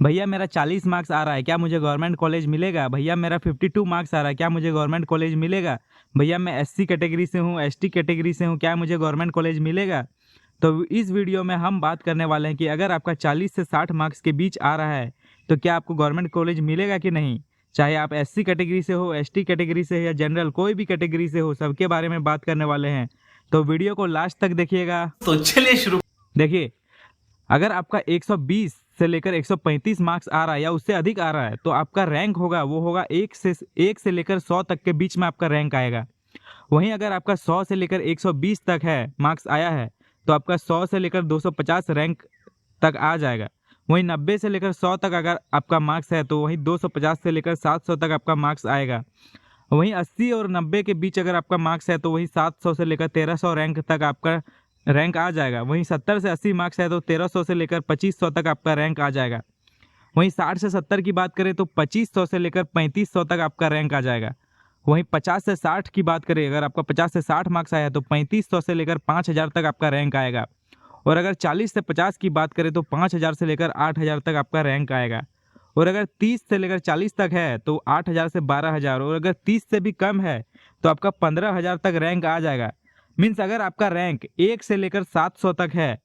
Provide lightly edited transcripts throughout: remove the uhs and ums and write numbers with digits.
भैया मेरा 40 मार्क्स आ रहा है, क्या मुझे गवर्नमेंट कॉलेज मिलेगा? भैया मेरा 52 मार्क्स आ रहा है, क्या मुझे गवर्नमेंट कॉलेज मिलेगा? भैया मैं एससी कैटेगरी से हूँ, एसटी कैटेगरी से हूँ, क्या मुझे गवर्नमेंट कॉलेज मिलेगा? तो इस वीडियो में हम बात करने वाले हैं कि अगर आपका 40 से 60 मार्क्स के बीच आ रहा है तो क्या आपको गवर्नमेंट कॉलेज मिलेगा कि नहीं। चाहे आप एससी कैटेगरी से हो, एसटी कैटेगरी से या जनरल कोई भी कैटेगरी से हो, सबके बारे में बात करने वाले हैं। तो वीडियो को लास्ट तक देखिएगा। तो चलिए शुरू। देखिए, अगर आपका 120 से लेकर 135 मार्क्स आ रहा है या उससे अधिक आ रहा है तो आपका रैंक होगा वो होगा 1 से लेकर 100 तक के बीच में आपका रैंक आएगा। वहीं अगर आपका 100 से लेकर 120 तक है मार्क्स आया है तो आपका 100 से लेकर 250 रैंक तक आ जाएगा। वहीं 90 से लेकर 100 तक अगर आपका मार्क्स है तो वहीं 250 से लेकर 700 तक आपका मार्क्स आएगा। वहीं 80 और 90 के बीच अगर आपका मार्क्स है तो वहीं 700 से लेकर 1300 रैंक तक आपका रैंक आ जाएगा। वहीं 70 से 80 मार्क्स है तो 1300 से लेकर 2500 तक आपका रैंक आ जाएगा। वहीं 60 से 70 की बात करें तो 2500 से लेकर 3500 तक आपका रैंक आ जाएगा। वहीं 50 से 60 की बात करें, अगर आपका 50 से 60 मार्क्स आया तो 3500 से लेकर 5000 तक आपका रैंक आएगा। और अगर 40 से 50 की बात करें तो 5000 से लेकर 8000 तक आपका रैंक आएगा। और अगर 30 से लेकर 40 तक है तो 8000 से 12000, और अगर 30 से भी कम है तो आपका 15000 तक रैंक आ जाएगा। मीन्स अगर आपका रैंक 1 से लेकर 700 तक है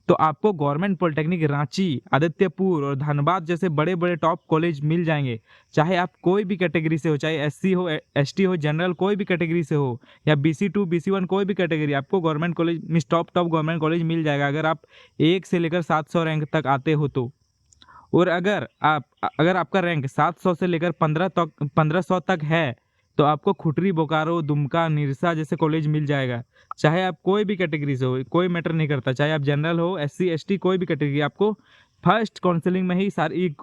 तो आपको गवर्नमेंट पॉलिटेक्निक रांची, आदित्यपुर और धनबाद जैसे बड़े बड़े टॉप कॉलेज मिल जाएंगे। चाहे आप कोई भी कैटेगरी से हो, चाहे एससी हो, एसटी हो, जनरल कोई भी कैटेगरी से हो, या BC2 BC1 कोई भी कैटेगरी, आपको government college means top government college मिल जाएगा अगर आप 1 से लेकर 700 रैंक तक आते हो तो। और अगर आपका रैंक 700 से लेकर 1500 तक है तो आपको खुटरी, बोकारो, दुमका, निरसा जैसे कॉलेज मिल जाएगा। चाहे आप कोई भी कैटेगरी से हो, कोई मैटर नहीं करता, चाहे आप जनरल हो, एससी एसटी कोई भी कैटेगरी, आपको फर्स्ट काउंसलिंग में ही सारी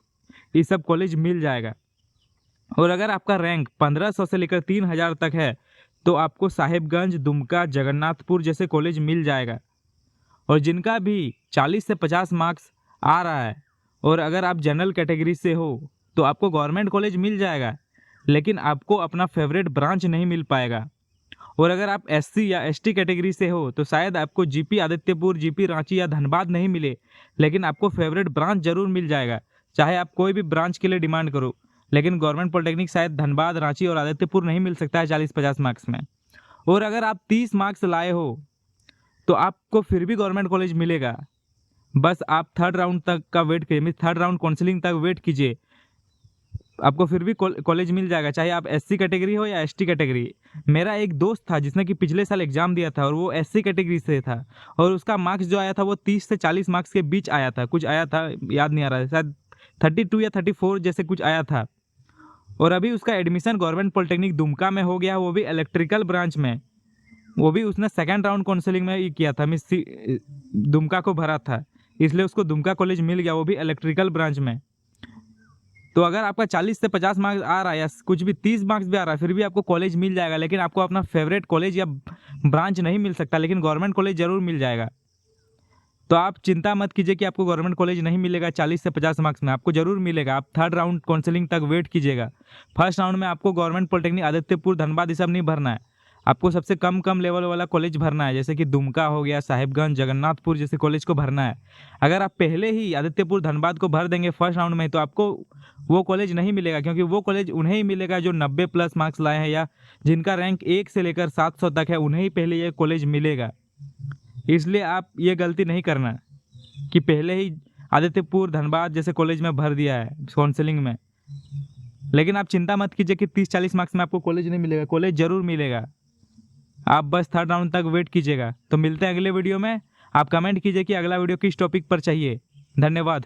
ये सब कॉलेज मिल जाएगा। और अगर आपका रैंक 1500 से लेकर 3000 तक है तो आपको साहिबगंज, दुमका, जगन्नाथपुर जैसे कॉलेज मिल जाएगा। और जिनका भी 40 से 50 मार्क्स आ रहा है और अगर आप जनरल कैटेगरी से हो तो आपको गवर्नमेंट कॉलेज मिल जाएगा, लेकिन आपको अपना फेवरेट ब्रांच नहीं मिल पाएगा। और अगर आप एससी या एसटी कैटेगरी से हो तो शायद आपको जीपी आदित्यपुर, जीपी रांची या धनबाद नहीं मिले, लेकिन आपको फेवरेट ब्रांच जरूर मिल जाएगा। चाहे आप कोई भी ब्रांच के लिए डिमांड करो, लेकिन गवर्नमेंट पॉलिटेक्निक शायद धनबाद, रांची और आदित्यपुर नहीं मिल सकता है 40-50 मार्क्स में। और अगर आप 30 मार्क्स लाए हो तो आपको फिर भी गवर्नमेंट कॉलेज मिलेगा। बस आप थर्ड राउंड तक का वेट कीजिए, मीन्स थर्ड राउंड काउंसलिंग तक वेट कीजिए, आपको फिर भी कॉलेज मिल जाएगा, चाहे आप एससी कैटेगरी हो या एसटी कैटेगरी। मेरा एक दोस्त था जिसने कि पिछले साल एग्जाम दिया था और वो एससी कैटेगरी से था, और उसका मार्क्स जो आया था वो 30 से 40 मार्क्स के बीच आया था, कुछ आया था याद नहीं आ रहा है, शायद 32 या 34 जैसे कुछ आया था। और अभी उसका एडमिशन गवर्नमेंट पॉलिटेक्निक दुमका में हो गया, वो भी इलेक्ट्रिकल ब्रांच में। वो भी उसने सेकेंड राउंड काउंसलिंग में ही किया था, मिस दुमका को भरा था, इसलिए उसको दुमका कॉलेज मिल गया, वो भी इलेक्ट्रिकल ब्रांच में। तो अगर आपका 40 से 50 मार्क्स आ रहा है या कुछ भी 30 मार्क्स भी आ रहा है फिर भी आपको कॉलेज मिल जाएगा, लेकिन आपको अपना फेवरेट कॉलेज या ब्रांच नहीं मिल सकता, लेकिन गवर्नमेंट कॉलेज जरूर मिल जाएगा। तो आप चिंता मत कीजिए कि आपको गवर्नमेंट कॉलेज नहीं मिलेगा 40 से 50 मार्क्स में, आपको जरूर मिलेगा। आप थर्ड राउंड काउंसलिंग तक वेट कीजिएगा। फर्स्ट राउंड में आपको गवर्नमेंट पॉलिटेक्निक आदित्यपुर, धनबाद ये सब नहीं भरना है, आपको सबसे कम कम लेवल वाला कॉलेज भरना है, जैसे कि दुमका हो गया, साहिबगंज, जगन्नाथपुर जैसे कॉलेज को भरना है। अगर आप पहले ही आदित्यपुर, धनबाद को भर देंगे फर्स्ट राउंड में तो आपको वो कॉलेज नहीं मिलेगा, क्योंकि वो कॉलेज उन्हें ही मिलेगा जो 90 प्लस मार्क्स लाए हैं या जिनका रैंक 1 से लेकर 700 तक है, उन्हें ही पहले ये कॉलेज मिलेगा। इसलिए आप ये गलती नहीं करना कि पहले ही आदित्यपुर, धनबाद जैसे कॉलेज में भर दिया है काउंसलिंग में। लेकिन आप चिंता मत कीजिए कि 30-40 मार्क्स में आपको कॉलेज नहीं मिलेगा, कॉलेज जरूर मिलेगा, आप बस थर्ड राउंड तक वेट कीजिएगा। तो मिलते हैं अगले वीडियो में। आप कमेंट कीजिए कि अगला वीडियो किस टॉपिक पर चाहिए। धन्यवाद।